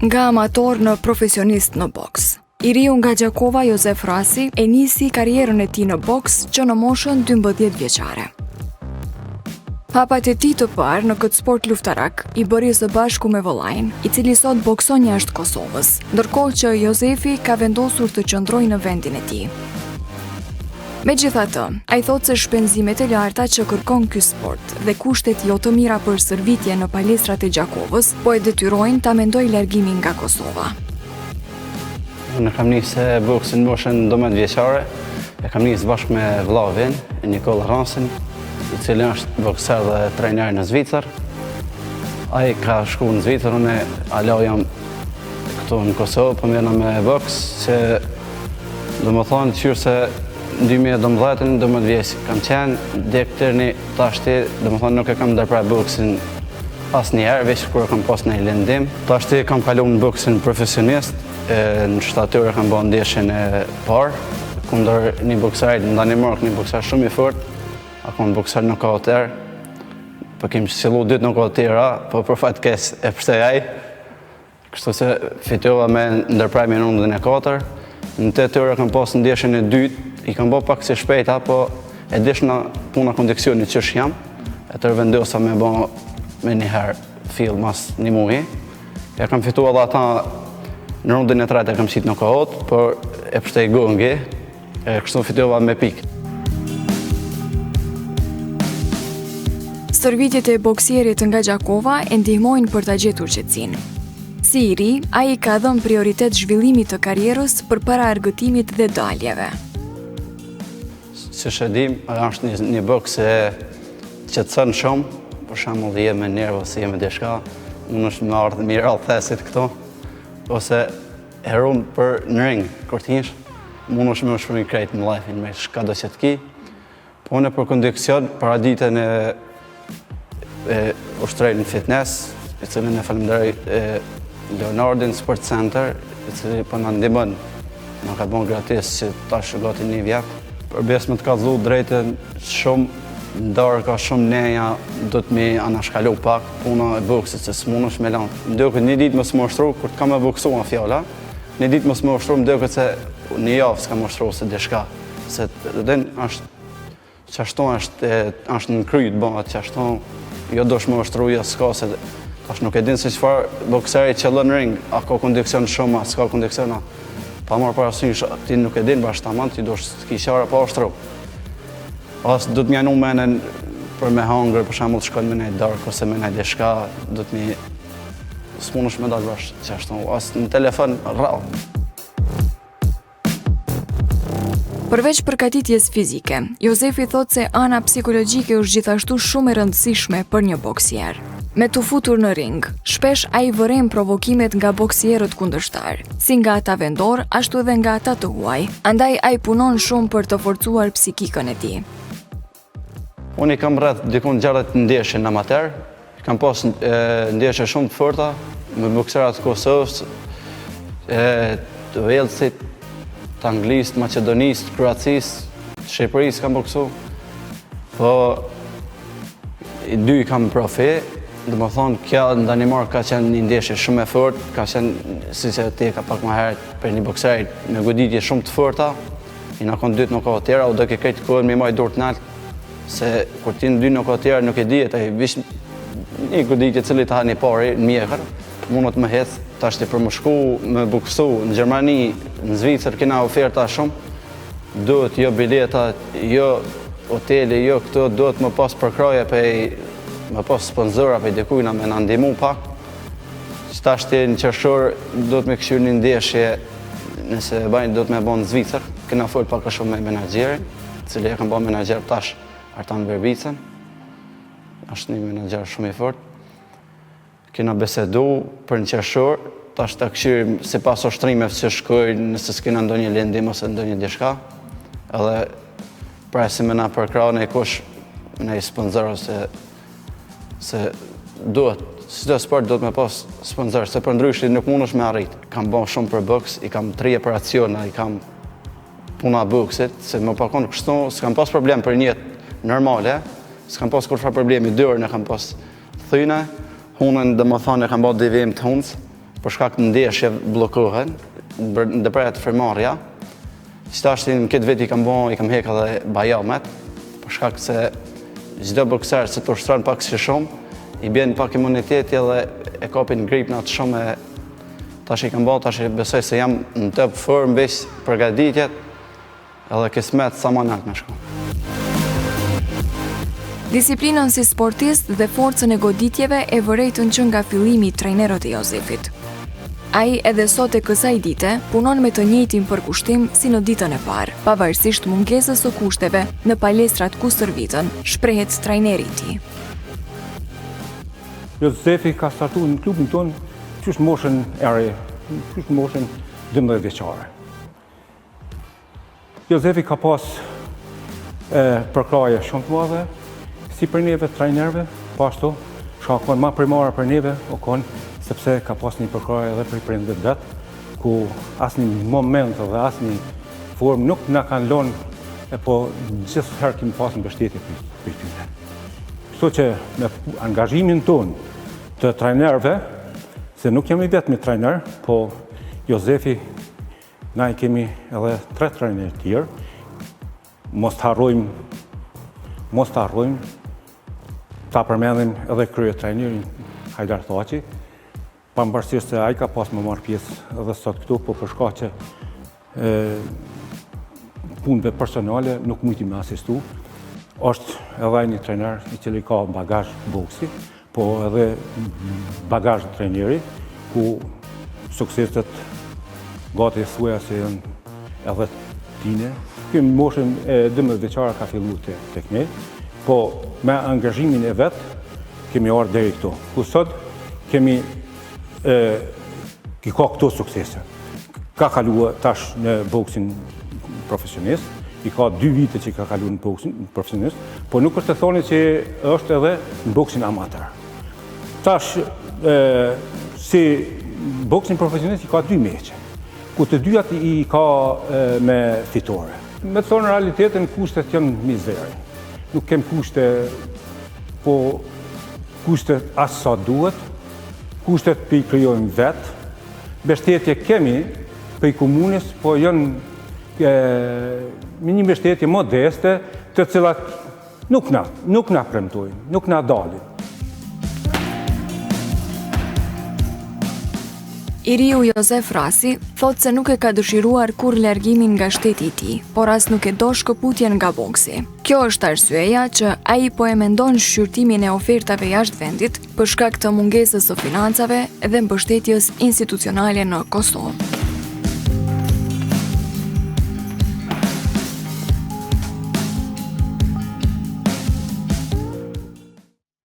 Nga amator në profesionist në boks. I riu nga Gjakova Jozef Rasi e nisi karrierën e tij në boks që në moshën 12 vjeçare. Hapat e tij të parë në këtë sport luftarak i bëri së bashku me vëllain, i cili sot bokson jashtë Kosovës, ndërkohë që Jozefi ka vendosur të qëndrojë në vendin e tij. Megjithatë, ai thotë se shpenzimet e larta që kërkon ky sport dhe kushtet jo të mira për shërbime në palestrat e Gjakovës po e detyrojnë ta mendojë largimin nga Kosova. Unë kam nisë boksin në moshën 12 vjeçare. E kam nisë bashkë me vllavin, Nikol Ransin, i cili është bokser dhe trajner në Zvicër. Ai ka shku në Zvicër, unë alo jam këtu në Kosovë, po merrna me boks, që domethënë qysh se në 2012, 12 vjeç kam qenë, deri tani tashti, domethënë nuk e kam ndërprer boksin asnjëherë, veç kur kam pas në lëndim. Tashti kam kaluar në boksin profesionist, në shtatorë kam bërë ndeshjen e parë kundër një bokser në Danimark, një bokser shumë i fortë, akon bokser nokautër. Po kemi sillu 2 nokautëra, po për fat keq e pse ai. Kështu se fitova me ndërprerjen në rundën e 4. Në 8 orë kam pas ndeshjen e dytë, i kam bërë pak se shpejta, po e dishna puna kondicionit që jam, e tërvendosa me bë me një herë fill mas një muji. Ja kam fituar edhe ata në rundën e 3 e kam qit nokaut, por e pështej gongi, e kështu fitova me pikë. Stërvitjet e boksierit nga Gjakova e ndihmojnë për ta gjetur qetësinë. Si i ri, ai ka dhënë prioritet zhvillimit të karrierës përpara argëtimit dhe daljeve. Siç e dim, është një boks që qetëson shumë, për shembull je me nervë ose je me diçka, mundesh me ardh mirë allthesit këto, ose heron për në ring, kur të hinsh, mundesh me shpërndarë krejt në life-in me çka do që të ki. Po në për kondiksion, para ditën e ushtrojnë në fitness, i cilin e falenderoj Leonardin Sport Center, i cili po na ndihmon. Na ka bën gratis që tash gati 1 vjet. Përbes me të kallëzu drejtën shumë ndarë ka shumë neja, do të me anashkalu pak puna e boksit, se s'munësh me lanë. Mdokët një ditë më s'moshtru, kur të ka me boksua fjalla, një ditë më s'moshtru, mdokët se një javë s'ka moshtru se deshka. Se den qashton është në kryt, qashton jo do shmë moshtru, jo s'ka, se tash nuk e din se qëfar bokseri që lën ring, a ka kondiksion shumë, a s'ka kondiksion, pa marrë parasysh, ti nuk e din bashkëtaman, ti do s'ki qara pa oshtru. As do të mjanu menen për me hangër, për shembull të shkojnë me nejtë dark, ose me nejtë deshka, do të mi s'munësh me dalë bashkë qashtu, as në telefon rrallë. Përveç përgatitjes fizike, Jozefi thotë se ana psikologjike është gjithashtu shumë e rëndësishme për një boksier. Me të futur në ring, shpesh ai vëren provokimet nga boksierët kundërshtar, si nga ata vendor, ashtu edhe nga ata të huaj. Andaj ai punon shumë për të forcuar psikikën e tij. Unë i kam rreth dikun 60 ndeshje në amater, kam pas ndeshje shumë të forta, me bokserat të Kosovës, të Velsit, të Anglisë, Macedonisë, Kroacisë, Shqipërisë kam boksu. Po, i 2 kam profi, dhe më thonë, kja në Danimark ka qenë një ndeshje shumë e fort, ka qenë, si që ti ka pak më herët, për një bokserit me goditje shumë të forta, i në konë 2 nokautera, u do ke krejtë kohën me maj dur të naltë, se kur ti në 2 nokautera nuk e dijet, e vish një goditje cili të ha një pari, në mjekër, mundot më hecë, ta shti për më shku, me boksu, në Gjermani, në Zvicër, kena oferta shumë, duhet jo bileta, jo hoteli, jo këto, duhet më pas përkraje me pas sponsora për dikujna me në ndimu pak. Qëta shti në qërshor, do të me këshur një ndeshje, nëse bajnë do të me bënë në Zvicër. Këna folë pak shumë me menagjerin, cili e kam bënë menagjer tash Artan Verbicën. Ashtë një menagjer shumë i fort. Këna besedu për në qërshor, tash të këshurim si pas oshtrimeve që shkojnë nëse s'kina ndonjë lendim ose ndonjë dishka. Edhe presi me na përkra në i kush në i sponsor se duhet, si të sport duhet me pas sponsor, se për ndryshti nuk mund është me arrit. Kam bon shumë për boks, i kam 3 operaciona, i kam puna boksit, se më pakon kështu, s'kam pas problem për njetë normale, s'kam pas kurfar problemi dërën, e kam pas thyne, hunën dhe më thonë e kam bërë devijim të hunës, për shkak të ndeshje bllokohen, ndërpret firmarja. Si tashtin këtë vit i kam hek edhe bajamet, për shkak se çdo bokser që të ushtron pak si shumë, i bjen pak imuniteti edhe e kapin gripën atë shumë tash i kam tash besoj se jam në top form veç përgatitjet edhe kismet sa më nalt më shkon. Disiplinën si sportist dhe forcën e goditjeve e vërejtën që nga fillimi i trajnerët e Jozefit. Ai edhe sot e kësaj dite punon me të njëjtin përkushtim si në ditën e parë, pavarësisht mungesës së kushteve në palestrat ku stërvitën, shprehet trajneri i tij. Jozefi ka startuar në klubin tonë qysh moshën e re, qysh moshën 12 vjeçare. Jozefi ka pas përkraje shumë të mëdha, si për neve trajnerëve, po ashtu shkakon më primare për neve o kon sepse ka pas një përkraje edhe për prindërit vet, ku asnjë moment dhe asnjë formë nuk na kanë lënë, po gjithherë kemi pasur mbështetje për tyre. Kështu që me angazhimin tonë të trajnerëve, se nuk jemi vetëm një trajner, po Jozefi na i kemi edhe 3 trajnerë të tjerë. Mos të harrojmë ta përmendim edhe krye trajnerin Hajdar Thaçi, pavarësisht se ai ka pas më marrë pjesë edhe sot këtu, po për shkak që punëve personale nuk mujti me asistu. Është edhe një trajner i cili ka bagazh boksi, po edhe bagazh trajneri, ku sukseset gati thuaja se janë edhe tine. Ky moshën e 12 vjeçare ka filluar tek ne, po me angazhimin e vet kemi ardhur deri këtu. Ku sot kemi ka këto suksese. Ka kaluar tash në boksin profesionist, i ka 2 vite që ka kaluar në boksin profesionist, po nuk është të thoni që është edhe në boksin amator. Tash si boksin profesionist i ka 2 meqe, ku të dyat i ka me fitore. Me të thonë realitetin, kushtet janë mizeri. Nuk kem kushte, po kushtet as sa duhet, kushtet për i krijojmë vetë, mbështetje kemi për i komunës, po janë me një mbështetje modeste, të cilat nuk na premtojnë, nuk na dalin. I riu Jozef Rasi thot se nuk e ka dëshiruar kur largimin nga shteti i tij, por as nuk e do shkëputjen nga boksi. Kjo është arsyeja që ai po e mendon shqyrtimin e ofertave jashtë vendit për shkak të mungesës së financave dhe mbështetjes institucionale në Kosovë.